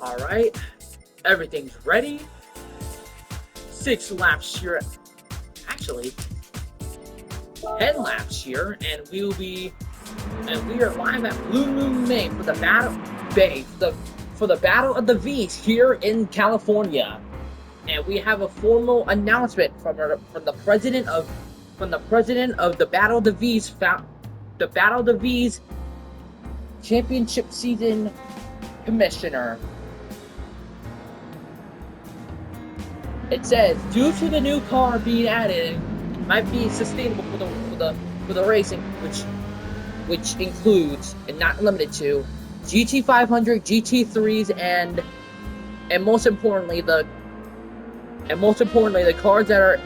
Alright, everything's ready. 6 laps here. Actually, 10 laps here, and we are live at Blue Moon Bay for the Battle Bay, for the Battle of the V's here in California. And we have a formal announcement from the president of the Battle of the V's championship season commissioner. It says, due to the new car being added, it might be sustainable for the racing, which includes and not limited to GT500, GT3s, and most importantly the cars that are,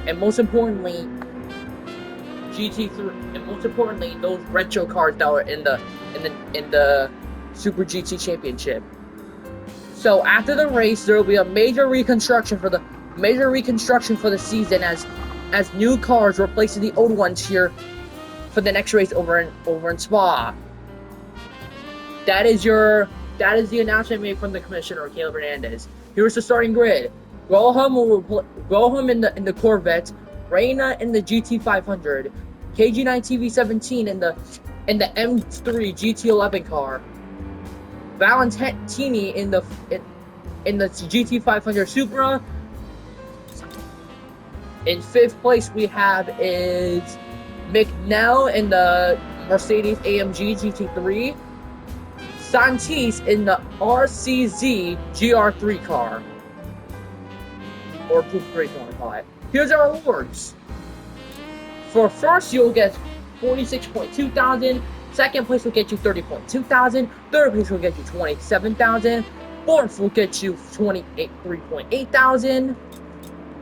and most importantly GT3, and most importantly those retro cars that are in the Super GT Championship. So after the race, there will be a major reconstruction for the season as new cars replacing the old ones here for the next race over in Spa. That is the announcement made from the commissioner, Caleb Hernandez. Here's the starting grid. Graham in the Corvette, Reina in the GT500, KG9 TV17 in the M3 GT11 car, Valentini in the GT500 Supra. In 5th place we have is McNell in the Mercedes AMG GT3, Santis in the RCZ GR3 car, or Coupe 3 if you want to call it. Here's our awards. For first, you'll get 46.2 thousand. Second place will get you 30.2 thousand. Third place will get you 27,000. Fourth will get you 3.8 thousand.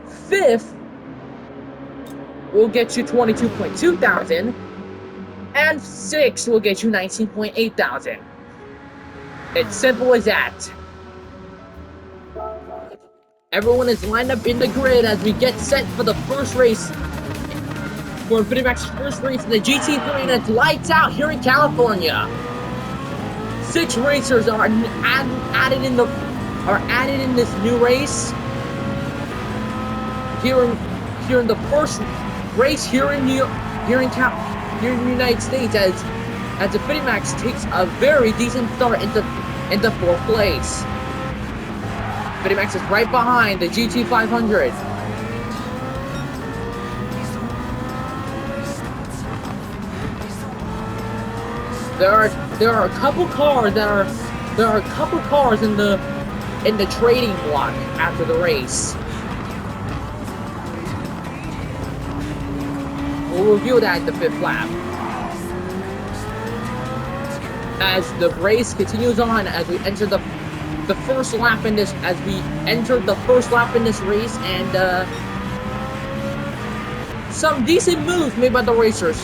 Fifth will get you 22.2 thousand. And sixth will get you 19.8 thousand. It's simple as that. Everyone is lined up in the grid as we get set for the first race. For Infinity Max's first race in the GT3, and it's lights out here in California. 6 racers are added in this new race. Here in the first race here in the United States, as Infinity Max takes a very decent start into 4th place. Infinity Max is right behind the GT500. There are a couple cars in the trading block after the race. We'll review that at the 5th lap. As the race continues on, as we enter the first lap in this, race, and some decent moves made by the racers.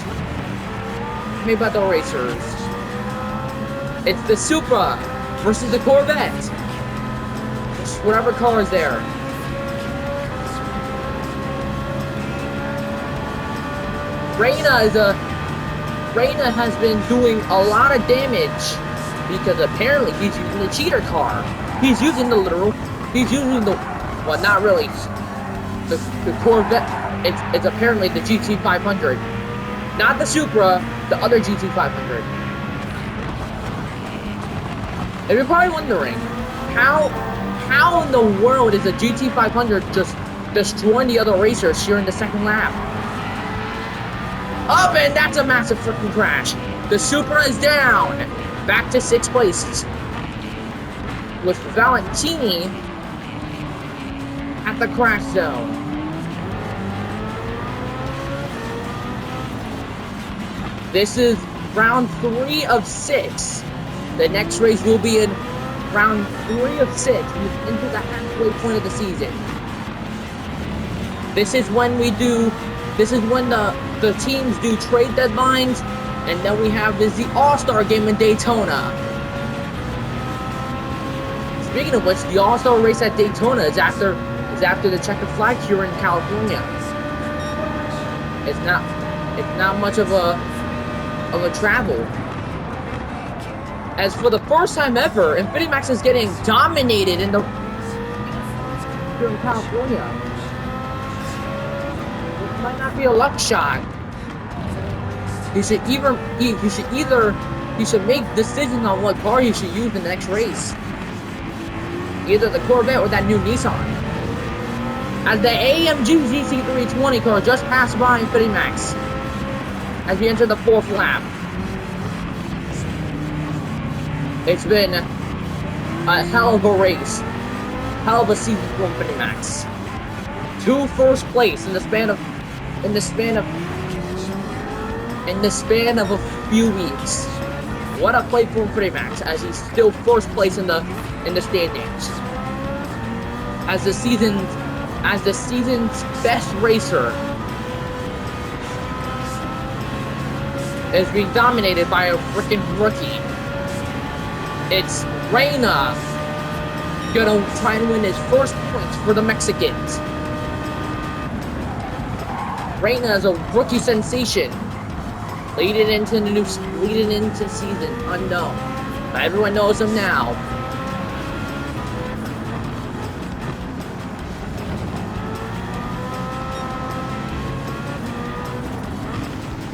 It's the Supra versus the Corvette. Whatever car is there. Reina has been doing a lot of damage because apparently he's using the cheater car. He's using the well, not really. The Corvette. It's apparently the GT500, not the Supra, the other GT500. And you're probably wondering, how in the world is the GT500 just destroying the other racers here in the 2nd lap? Up, and that's a massive freaking crash. The Supra is down, back to 6th place, with Valentini at the crash zone. This is round 3 of 6. The next race will be in round 3 of 6, into the halfway point of the season. This is when the teams do trade deadlines, and then we have the All-Star game in Daytona. Speaking of which, the All-Star race at Daytona is after the checkered flag here in California. It's not much of a travel. As for the first time ever, Infinity Max is getting dominated in the here in California. It might not be a luck shot. He should make decisions on what car he should use in the next race. Either the Corvette or that new Nissan. As the AMG GT320 car just passed by Infinity Max. As we enter the 4th lap. It's been a hell of a race. Hell of a season for Infinity Max. 2 first place in the span of a few weeks. What a play for Infinity Max, as he's still first place in the standings. As the season's best racer is being dominated by a freaking rookie. It's Reina gonna try and win his first points for the Mexicans. Reina is a rookie sensation. Leading into the season, unknown. But everyone knows him now.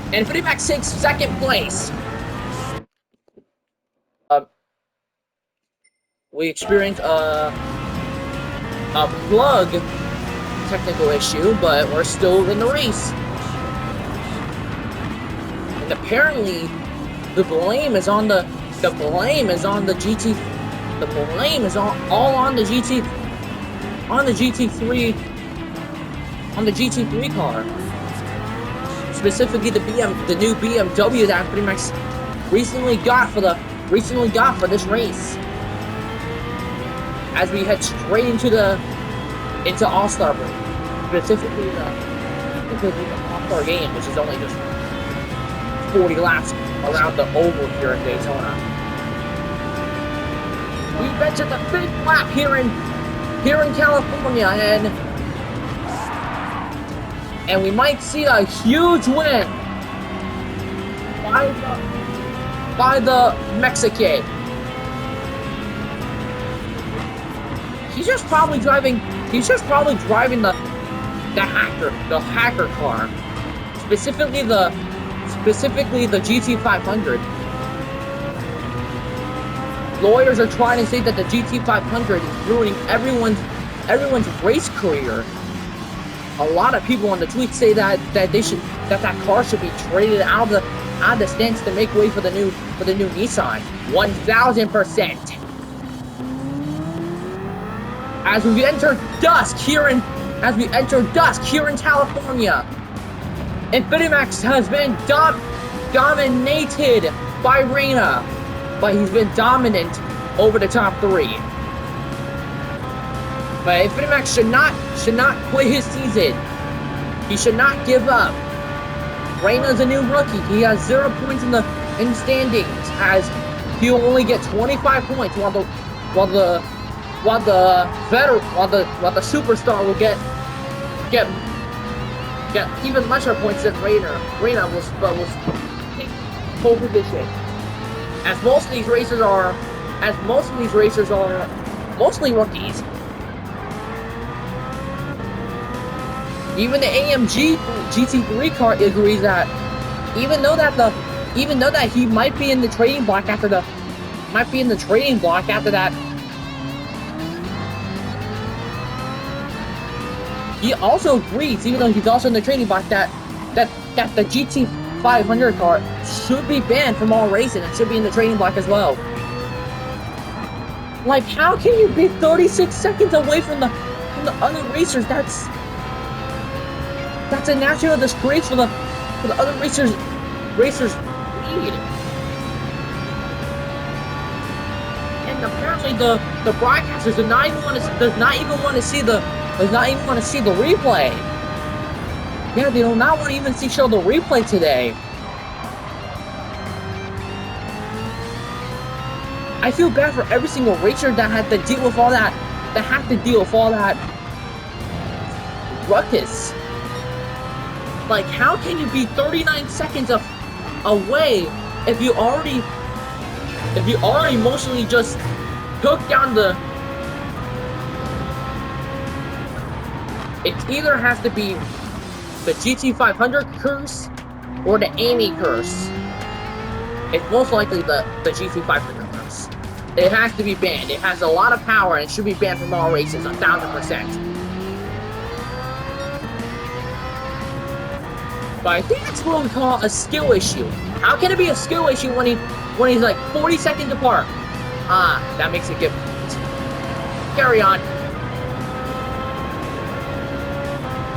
And Infinity Max takes 2nd place. We experienced a plug technical issue, but we're still in the race. And apparently, the blame is on the GT. The blame is all on the GT. On the GT3. On the GT3 car. Specifically, the new BMW that Infinity Max recently got for this race. As we head straight into All-Star break, specifically the All-Star game, which is only just 40 laps around the oval here in Daytona. We've entered the 5th lap here in California, and we might see a huge win by the Mexican. He's just probably driving the hacker car, specifically the GT500. Lawyers are trying to say that the GT500 is ruining everyone's race career. A lot of people on the tweet say that that car should be traded out of the stands to make way for the new Nissan. 1000%. As we enter dusk here in California, Infinity Max has been dominated by Reina, but he's been dominant over the top 3. But Infinity Max should not quit his season. He should not give up. Reina's a new rookie. He has 0 points in the standings, as he'll only get 25 points, while the superstar will get even lesser points than Reina. Reina will take pole position. As most of these racers are mostly rookies. Even the AMG GT3 car agrees that even though that he might be in the trading block after that, he also agrees, even though he's also in the trading block, that the GT500 car should be banned from all racing and should be in the trading block as well. Like, how can you be 36 seconds away from the other racers? That's a national disgrace for the other racers lead. And apparently the broadcasters does not even want to see the replay. Yeah, they do not want to even show the replay today. I feel bad for every single racer that had to deal with all that ruckus. Like, how can you be 39 seconds away if you already if you are emotionally just took down it either has to be the GT500 curse or the Amy curse. It's most likely the GT500 curse. It has to be banned. It has a lot of power and it should be banned from all races, 1000%. But I think that's what we call a skill issue. How can it be a skill issue when he's like 40 seconds apart? That makes it difficult. Carry on.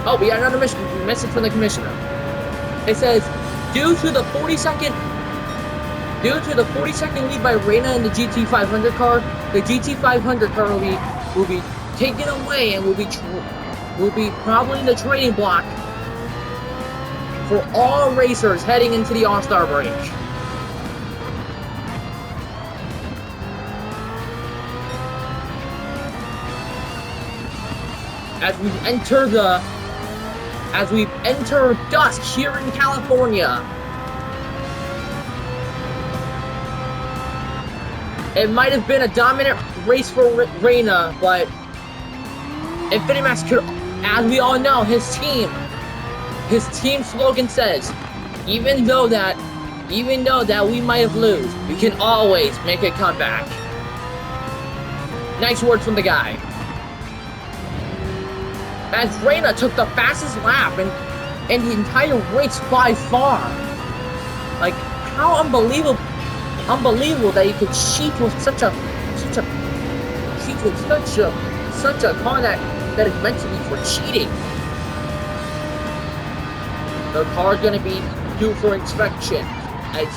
Oh, we got another message from the commissioner. It says, due to the 40-second lead by Reina in the GT500 car, the GT500 car will be taken away and will be probably in the trading block for all racers heading into the All-Star break. As we enter dusk here in California, it might have been a dominant race for Reina, but Infinity Max could, as we all know, his team slogan says, even though that we might have lose, we can always make a comeback. Nice words from the guy. As Reina took the fastest lap in the entire race by far. Like, how unbelievable that you could cheat with such a car that is meant to be for cheating. The car's gonna be due for inspection, as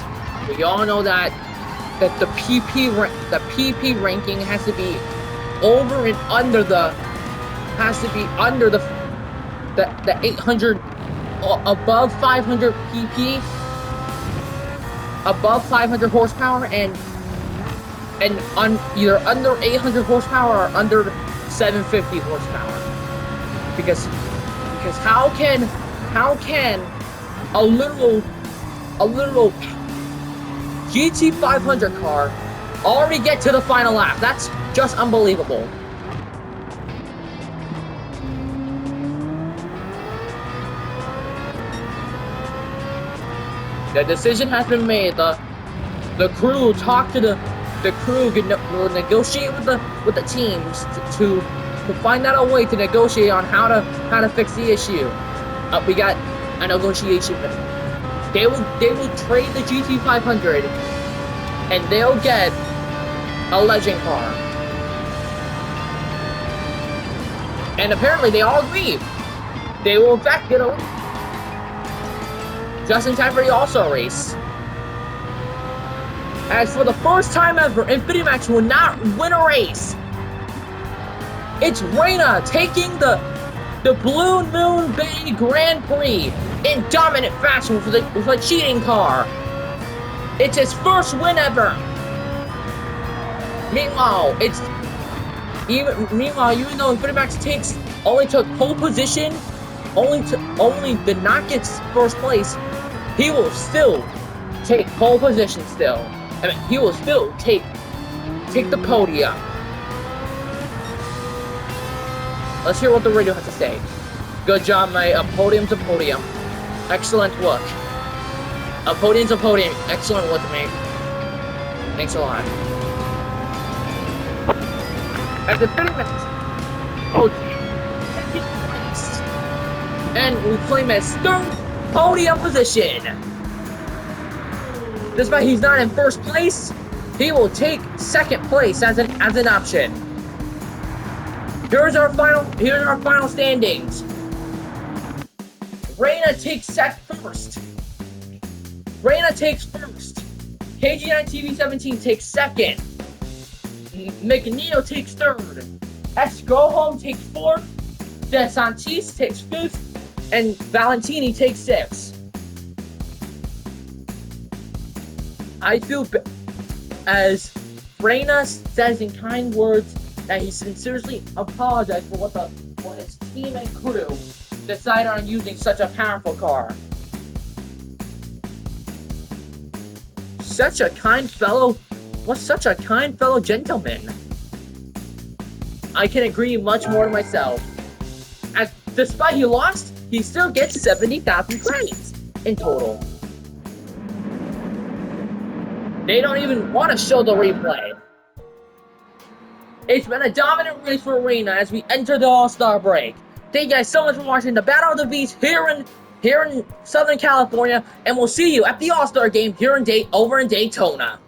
we all know that the PP ranking has to be over and under the 800, above 500 PP, above 500 horsepower, and either under 800 horsepower or under 750 horsepower. Because how can a little GT500 car already get to the final lap? That's just unbelievable. The decision has been made. The crew talked to the crew will negotiate with the teams to find out a way to negotiate on how to fix the issue. We got a negotiation. They will trade the GT500 and they'll get a legend car. And apparently they all agree. They will in fact get a just in time for the All-Star race. As for the first time ever, Infinity Max will not win a race. It's Reina taking the Blue Moon Bay Grand Prix in dominant fashion with a cheating car. It's his first win ever. Meanwhile, even though Infinity Max only took pole position, only did not get first place, he will still take pole position still. I mean, he will still take the podium. Let's hear what the radio has to say. Good job, mate. A podium's a podium. Excellent work. A podium's a podium. Excellent work, mate. Thanks a lot. At the Max, and we claim as third podium position. Despite he's not in first place, he will take second place as an option. Here's our final standings. Reina takes first. Reina takes first. KG9 TV17 takes second. McNeil takes third. Go Home takes fourth. DeSantis takes fifth. And Valentini takes sixth. I feel as Reina says in kind words that he sincerely apologized for what his team and crew decided on using such a powerful car. Such a kind fellow was such a kind fellow gentleman. I can agree much more to myself. As despite he lost, he still gets 70,000 credits in total. They don't even want to show the replay. It's been a dominant race for Arena as we enter the All-Star break. Thank you guys so much for watching the Battle of the Beast here in Southern California, and we'll see you at the All-Star game here over in Daytona.